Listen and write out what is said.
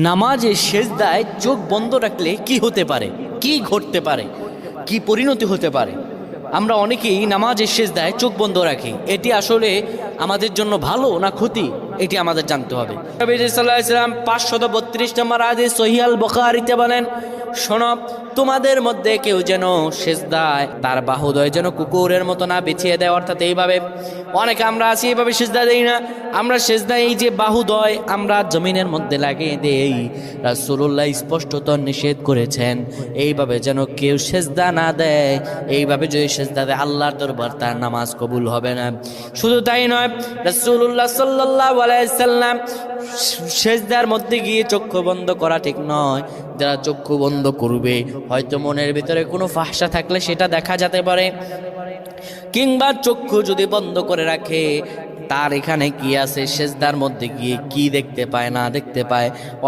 নামাজের সেজদায় চোখ বন্ধ রাখলে কি হতে পারে, কি ঘটতে পারে, কি পরিণতি হতে পারে? আমরা অনেকেই নামাজের সেজদায় চোখ বন্ধ রাখি। এটি আসলে আমাদের জন্য ভালো না ক্ষতি, এটি আমাদের জানতে হবে। নবী সাল্লাল্লাহু আলাইহি ওয়াসাল্লাম 532 নম্বর হাদিস সহিহ আল বুখারীতে বলেন, শোনো, তোমাদের মধ্যে কেউ যেন সেজদায় তার বাহুদয় যেন কুকুরের মতো না বিছিয়ে দেয়। অর্থাৎ এইভাবে অনেকে আমরা আছি, এইভাবে সেজদা দেই না। আমরা সেজদায় এই যে বাহুদয় আমরা জমিনের মধ্যে লাগিয়ে দেই। রাসূলুল্লাহ স্পষ্টত নিষেধ করেছেন এইভাবে যেন কেউ সেজদা না দেয়। এইভাবে যদি সেজদা দেয় আল্লাহর দরবার তার নামাজ কবুল হবে না। শুধু তাই নয়, রাসূলুল্লাহ সাল্লাল্লাহু আলাইহি সাল্লাম সেজদার মধ্যে গিয়ে চক্ষু বন্ধ করা ঠিক নয়। যারা চক্ষু বন্ধ করবে হয়তো মনের ভিতরে কোনো ফাহশা থাকলে সেটা দেখা যেতে পারে, কিংবা চক্ষু যদি বন্ধ করে রাখে তার এখানে কি আছে, সেজদার মধ্যে গিয়ে কি দেখতে পায় না দেখতে পায়।